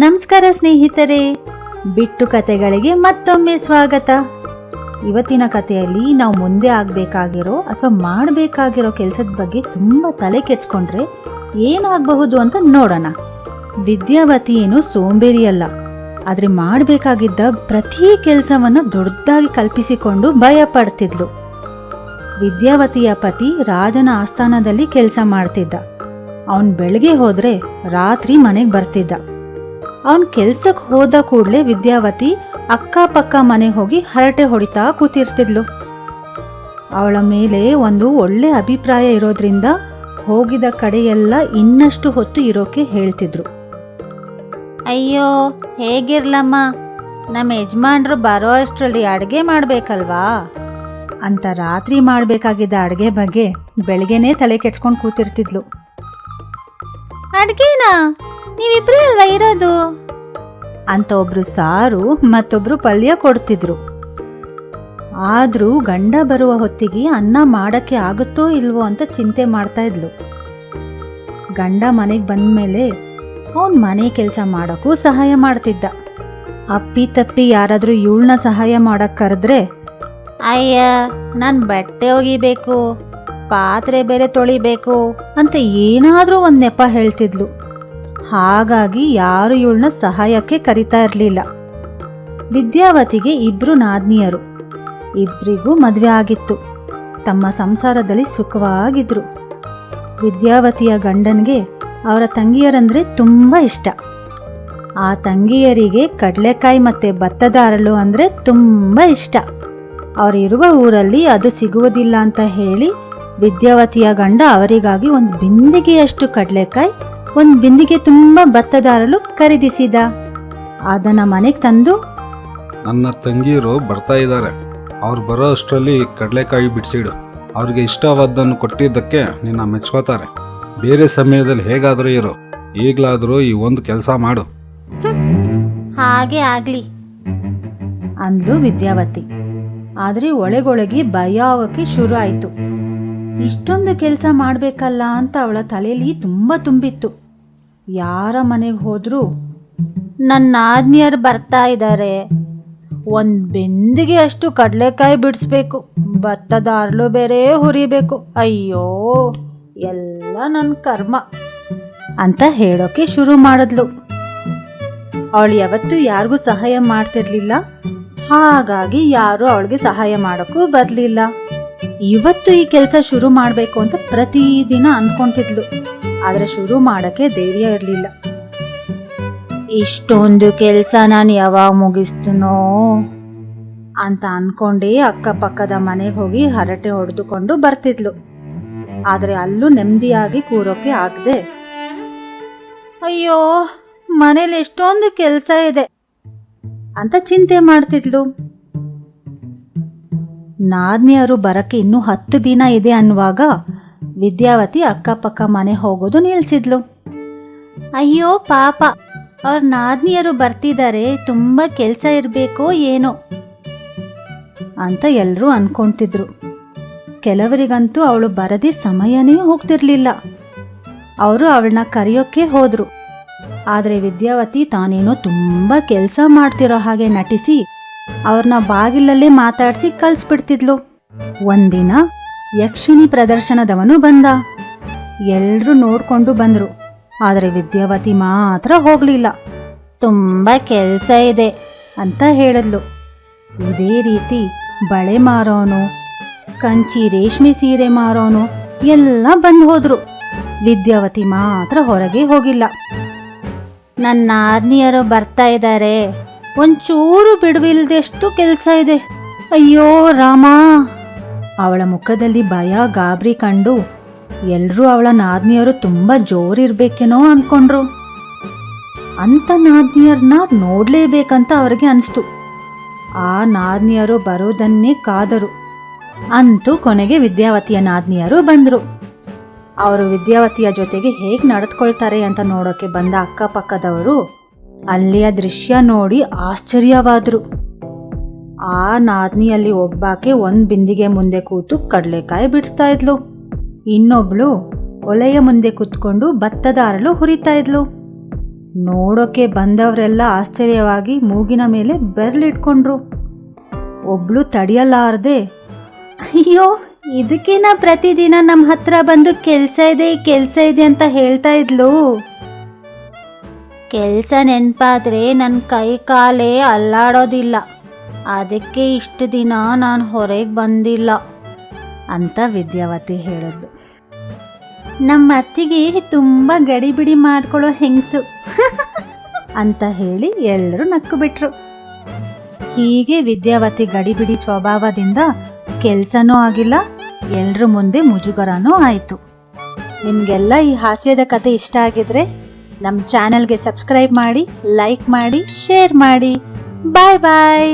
ನಮಸ್ಕಾರ ಸ್ನೇಹಿತರೆ, ಬಿಟ್ಟು ಕತೆಗಳಿಗೆ ಮತ್ತೊಮ್ಮೆ ಸ್ವಾಗತ. ಇವತ್ತಿನ ಕಥೆಯಲ್ಲಿ ನಾವು ಮುಂದೆ ಆಗಬೇಕಾಗಿರೋ ಅಥವಾ ಮಾಡಬೇಕಾಗಿರೋ ಕೆಲಸದ ಬಗ್ಗೆ ತುಂಬ ತಲೆ ಕೆಡ್ಸ್ಕೊಂಡ್ರೆ ಏನಾಗಬಹುದು ಅಂತ ನೋಡೋಣ. ವಿದ್ಯಾವತಿ ಏನು ಸೋಂಬೇರಿಯಲ್ಲ, ಆದರೆ ಮಾಡಬೇಕಾಗಿದ್ದ ಪ್ರತಿ ಕೆಲಸವನ್ನು ದೊಡ್ಡದಾಗಿ ಕಲ್ಪಿಸಿಕೊಂಡು ಭಯ ಪಡ್ತಿದ್ಲು. ವಿದ್ಯಾವತಿಯ ಪತಿ ರಾಜನ ಆಸ್ಥಾನದಲ್ಲಿ ಕೆಲಸ ಮಾಡ್ತಿದ್ದ. ಅವನು ಬೆಳಗ್ಗೆ ಹೋದರೆ ರಾತ್ರಿ ಮನೆಗೆ ಬರ್ತಿದ್ದ. ಅವನು ಕೆಲ್ಸಕ್ಕೆ ಹೋದ ಕೂಡಲೇ ವಿದ್ಯಾವತಿ ಅಕ್ಕಪಕ್ಕ ಮನೆ ಹೋಗಿ ಹರಟೆ ಹೊಡಿತಾ ಕೂತಿರ್ತಿದ್ಲು. ಅವಳ ಮೇಲೆ ಒಂದು ಒಳ್ಳೆ ಅಭಿಪ್ರಾಯ ಇರೋದ್ರಿಂದ ಹೋಗಿದ ಕಡೆಯೆಲ್ಲ ಇನ್ನಷ್ಟು ಹೊತ್ತು ಇರೋಕೆ ಹೇಳ್ತಿದ್ರು. ಅಯ್ಯೋ ಹೇಗಿರ್ಲಮ್ಮ, ನಮ್ಮ ಯಜಮಾನ್ರು ಬರೋ ಅಷ್ಟರಲ್ಲಿ ಅಡುಗೆ ಮಾಡಬೇಕಲ್ವಾ ಅಂತ ರಾತ್ರಿ ಮಾಡಬೇಕಾಗಿದ್ದ ಅಡುಗೆ ಬಗ್ಗೆ ಬೆಳಗ್ಗೆನೇ ತಲೆ ಕೆಡ್ಸ್ಕೊಂಡು ಕೂತಿರ್ತಿದ್ಲು. ಅಡ್ಗೆನಾ? ನೀವಿಬ್ರೇ ಅಲ್ವಾ ಇರೋದು ಅಂತ ಒಬ್ರು ಸಾರು ಮತ್ತೊಬ್ರು ಪಲ್ಯ ಕೊಡ್ತಿದ್ರು. ಆದ್ರೂ ಗಂಡ ಬರುವ ಹೊತ್ತಿಗೆ ಅನ್ನ ಮಾಡಕ್ಕೆ ಆಗುತ್ತೋ ಇಲ್ವೋ ಅಂತ ಚಿಂತೆ ಮಾಡ್ತಾ ಇದ್ಲು. ಗಂಡ ಮನೆಗೆ ಬಂದ್ಮೇಲೆ ಅವನ್ ಮನೆ ಕೆಲಸ ಮಾಡೋಕ್ಕೂ ಸಹಾಯ ಮಾಡ್ತಿದ್ದ. ಅಪ್ಪಿ ತಪ್ಪಿ ಯಾರಾದ್ರೂ ಇವಳನ್ನ ಸಹಾಯ ಮಾಡಕ್ ಕರೆದ್ರೆ, ಅಯ್ಯ ನಾನು ಬಟ್ಟೆ ಒಗಿಬೇಕು, ಪಾತ್ರೆ ಬೇರೆ ತೊಳಿಬೇಕು ಅಂತ ಏನಾದ್ರೂ ಒಂದ್ ನೆಪ ಹೇಳ್ತಿದ್ಲು. ಹಾಗಾಗಿ ಯಾರು ಇವಳನ್ನ ಸಹಾಯಕ್ಕೆ ಕರಿತಾ ಇರಲಿಲ್ಲ. ವಿದ್ಯಾವತಿಗೆ ಇಬ್ರು ನಾದ್ನಿಯರು, ಇಬ್ಬರಿಗೂ ಮದುವೆ ಆಗಿತ್ತು. ತಮ್ಮ ಸಂಸಾರದಲ್ಲಿ ಸುಖವಾಗಿದ್ರು. ವಿದ್ಯಾವತಿಯ ಗಂಡನಿಗೆ ಅವರ ತಂಗಿಯರಂದ್ರೆ ತುಂಬ ಇಷ್ಟ. ಆ ತಂಗಿಯರಿಗೆ ಕಡಲೆಕಾಯಿ ಮತ್ತು ಭತ್ತದ ಅರಳು ಅಂದರೆ ತುಂಬ ಇಷ್ಟ. ಅವರಿರುವ ಊರಲ್ಲಿ ಅದು ಸಿಗುವುದಿಲ್ಲ ಅಂತ ಹೇಳಿ ವಿದ್ಯಾವತಿಯ ಗಂಡ ಅವರಿಗಾಗಿ ಒಂದು ಬಿಂದಿಗೆಯಷ್ಟು ಕಡಲೆಕಾಯಿ, ಒಂದು ಬಿಂದಿಗೆ ತುಂಬ ಭತ್ತದ ಅರಳು ಖರೀದಿಸಿದ. ಅದನ್ನ ಮನೆಗೆ ತಂದು, ನನ್ನ ತಂಗಿಯರು ಬರ್ತಾ ಇದ್ದಾರೆ, ಅವ್ರು ಬರೋ ಅಷ್ಟರಲ್ಲಿ ಕಡಲೆಕಾಯಿ ಬಿಡಿಸಿಡು, ಅವ್ರಿಗೆ ಇಷ್ಟವಾದ್ದನ್ನು ಕೊಟ್ಟಿದ್ದಕ್ಕೆ ನಿನ್ನ ಮೆಚ್ಕೋತಾರೆ. ಬೇರೆ ಸಮಯದಲ್ಲಿ ಹೇಗಾದರೂ ಇರು, ಈಗಲಾದರೂ ಈ ಒಂದು ಕೆಲಸ ಮಾಡು. ಹಾಗೆ ಆಗ್ಲಿ ಅಂದ್ಲು ವಿದ್ಯಾವತಿ. ಆದರೆ ಒಳಗೊಳಗೆ ಭಯ ಆಗೋಕ್ಕೆ ಶುರು ಆಯಿತು. ಇಷ್ಟೊಂದು ಕೆಲಸ ಮಾಡಬೇಕಲ್ಲ ಅಂತ ಅವಳ ತಲೆಯಲ್ಲಿ ತುಂಬ ತುಂಬಿತ್ತು. ಯಾರ ಮನೆಗೆ ಹೋದ್ರೂ ನನ್ನ ಆಜ್ಞೆಯರು ಬರ್ತಾ ಇದ್ದಾರೆ, ಒಂದು ಬೆಂದಿಗೆ ಅಷ್ಟು ಕಡಲೆಕಾಯಿ ಬಿಡಿಸ್ಬೇಕು, ಭತ್ತದ ಅರಳು ಬೇರೆ ಹುರಿಬೇಕು, ಅಯ್ಯೋ ಎಲ್ಲ ನನ್ನ ಕರ್ಮ ಅಂತ ಹೇಳೋಕೆ ಶುರು ಮಾಡಿದ್ಲು. ಅವಳು ಯಾವತ್ತೂ ಯಾರಿಗೂ ಸಹಾಯ ಮಾಡ್ತಿರ್ಲಿಲ್ಲ, ಹಾಗಾಗಿ ಯಾರು ಅವಳಿಗೆ ಸಹಾಯ ಮಾಡೋಕ್ಕೂ ಬರಲಿಲ್ಲ. ಇವತ್ತು ಈ ಕೆಲಸ ಶುರು ಮಾಡಬೇಕು ಅಂತ ಪ್ರತಿದಿನ ಅನ್ಕೊಂತಿದ್ಲು, ಆದರೆ ಶುರು ಮಾಡೋಕ್ಕೆ ಧೈರ್ಯ ಇರಲಿಲ್ಲ. ಇಷ್ಟೊಂದು ಕೆಲಸ ನಾನು ಯಾವಾಗ ಮುಗಿಸ್ತನೋ ಅಂತ ಅನ್ಕೊಂಡೇ ಅಕ್ಕಪಕ್ಕದ ಮನೆಗೆ ಹೋಗಿ ಹರಟೆ ಹೊಡೆದುಕೊಂಡು ಬರ್ತಿದ್ಲು. ಆದರೆ ಅಲ್ಲೂ ನೆಮ್ಮದಿಯಾಗಿ ಕೂರೋಕೆ ಆಗದೆ, ಅಯ್ಯೋ ಮನೇಲಿ ಎಷ್ಟೊಂದು ಕೆಲಸ ಇದೆ ಅಂತ ಚಿಂತೆ ಮಾಡ್ತಿದ್ಲು. ನಾದ್ನಿಯರು ಬರಕ್ಕೆ ಇನ್ನೂ 10 ದಿನ ಇದೆ ಅನ್ನುವಾಗ ವಿದ್ಯಾವತಿ ಅಕ್ಕಪಕ್ಕ ಮನೆ ಹೋಗೋದು ನಿಲ್ಸಿದ್ಲು. ಅಯ್ಯೋ ಪಾಪ, ಅವ್ರ ನಾದ್ನಿಯರು ಬರ್ತಿದ್ದಾರೆ, ತುಂಬ ಕೆಲಸ ಇರಬೇಕೋ ಏನೋ ಅಂತ ಎಲ್ಲರೂ ಅನ್ಕೊಂತಿದ್ರು. ಕೆಲವರಿಗಂತೂ ಅವಳು ಬರದೆ ಸಮಯನೇ ಹೋಗ್ತಿರ್ಲಿಲ್ಲ. ಅವರು ಅವಳನ್ನ ಕರೆಯೋಕ್ಕೆ ಹೋದ್ರು. ಆದರೆ ವಿದ್ಯಾವತಿ ತಾನೇನೋ ತುಂಬ ಕೆಲಸ ಮಾಡ್ತಿರೋ ಹಾಗೆ ನಟಿಸಿ ಅವ್ರನ್ನ ಬಾಗಿಲಲ್ಲೇ ಮಾತಾಡಿಸಿ ಕಳಿಸ್ಬಿಡ್ತಿದ್ಲು. ಒಂದಿನ ಯಕ್ಷಿಣಿ ಪ್ರದರ್ಶನದವನು ಬಂದ. ಎಲ್ರೂ ನೋಡ್ಕೊಂಡು ಬಂದ್ರು, ಆದರೆ ವಿದ್ಯಾವತಿ ಮಾತ್ರ ಹೋಗ್ಲಿಲ್ಲ. ತುಂಬ ಕೆಲಸ ಇದೆ ಅಂತ ಹೇಳಿದ್ಲು. ಇದೇ ರೀತಿ ಬಳೆ ಮಾರೋನು, ಕಂಚಿ ರೇಷ್ಮೆ ಸೀರೆ ಮಾರೋನು ಎಲ್ಲ ಬಂದು ಹೋದ್ರು. ವಿದ್ಯಾವತಿ ಮಾತ್ರ ಹೊರಗೆ ಹೋಗಿಲ್ಲ. ನನ್ನ ಆಜ್ಞೆಯರು ಬರ್ತಾ ಇದ್ದಾರೆ, ಒಂಚೂರು ಬಿಡುವಿಲ್ದೆಷ್ಟು ಕೆಲಸ ಇದೆ, ಅಯ್ಯೋ ರಾಮ. ಅವಳ ಮುಖದಲ್ಲಿ ಭಯ ಗಾಬರಿ ಕಂಡು ಎಲ್ಲರೂ ಅವಳ ನಾದ್ನಿಯರು ತುಂಬ ಜೋರಿರ್ಬೇಕೇನೋ ಅಂದ್ಕೊಂಡ್ರು. ಅಂಥ ನಾದ್ನಿಯರನ್ನ ನೋಡಲೇಬೇಕಂತ ಅವ್ರಿಗೆ ಅನಿಸ್ತು. ಆ ನಾದ್ನಿಯರು ಬರೋದನ್ನೇ ಕಾದರು. ಅಂತೂ ಕೊನೆಗೆ ವಿದ್ಯಾವತಿಯ ನಾದ್ನಿಯರು ಬಂದರು. ಅವರು ವಿದ್ಯಾವತಿಯ ಜೊತೆಗೆ ಹೇಗೆ ನಡೆದುಕೊಳ್ತಾರೆ ಅಂತ ನೋಡೋಕೆ ಬಂದ ಅಕ್ಕಪಕ್ಕದವರು ಅಲ್ಲಿಯ ದೃಶ್ಯ ನೋಡಿ ಆಶ್ಚರ್ಯವಾದ್ರು. ಆ ನಾದ್ನಿಯಲ್ಲಿ ಒಬ್ಬಾಕೆ ಒಂದು ಬಿಂದಿಗೆ ಮುಂದೆ ಕೂತು ಕಡಲೆಕಾಯಿ ಬಿಡಿಸ್ತಾ ಇದ್ಲು, ಇನ್ನೊಬ್ಳು ಒಲೆಯ ಮುಂದೆ ಕೂತ್ಕೊಂಡು ಭತ್ತದ ಅರಳು ಹುರಿತಾ ಇದ್ಲು. ನೋಡೋಕೆ ಬಂದವರೆಲ್ಲ ಆಶ್ಚರ್ಯವಾಗಿ ಮೂಗಿನ ಮೇಲೆ ಬೆರಳಿಟ್ಕೊಂಡ್ರು. ಒಬ್ಳು ತಡೆಯಲಾರದೆ, ಅಯ್ಯೋ, ಇದಕ್ಕೇನ ಪ್ರತಿದಿನ ನಮ್ಮ ಹತ್ರ ಬಂದು ಕೆಲಸ ಇದೆ ಅಂತ ಹೇಳ್ತಾ ಇದ್ಲು. ಕೆಲಸ ನೆನಪಾದ್ರೆ ನನ್ನ ಕೈ ಕಾಲೇ ಅಲ್ಲಾಡೋದಿಲ್ಲ, ಅದಕ್ಕೆ ಇಷ್ಟು ದಿನ ನಾನು ಹೊರಗೆ ಬಂದಿಲ್ಲ ಅಂತ ವಿದ್ಯಾವತಿ ಹೇಳಿದ್ಲು. ನಮ್ಮ ಅತ್ತಿಗೆ ತುಂಬ ಗಡಿಬಿಡಿ ಮಾಡ್ಕೊಳ್ಳೋ ಹೆಂಗಸು ಅಂತ ಹೇಳಿ ಎಲ್ಲರೂ ನಕ್ಕು ಬಿಟ್ರು. ಹೀಗೆ ವಿದ್ಯಾವತಿ ಗಡಿಬಿಡಿ ಸ್ವಭಾವದಿಂದ ಕೆಲಸನೂ ಆಗಿಲ್ಲ, ಎಲ್ರ ಮುಂದೆ ಮುಜುಗರನೂ ಆಯಿತು. ನಿಮಗೆಲ್ಲ ಈ ಹಾಸ್ಯದ ಕತೆ ಇಷ್ಟ ಆಗಿದ್ರೆ ನಮ್ಮ ಚಾನಲ್ಗೆ ಸಬ್ಸ್ಕ್ರೈಬ್ ಮಾಡಿ, ಲೈಕ್ ಮಾಡಿ, ಶೇರ್ ಮಾಡಿ. ಬಾಯ್ ಬಾಯ್.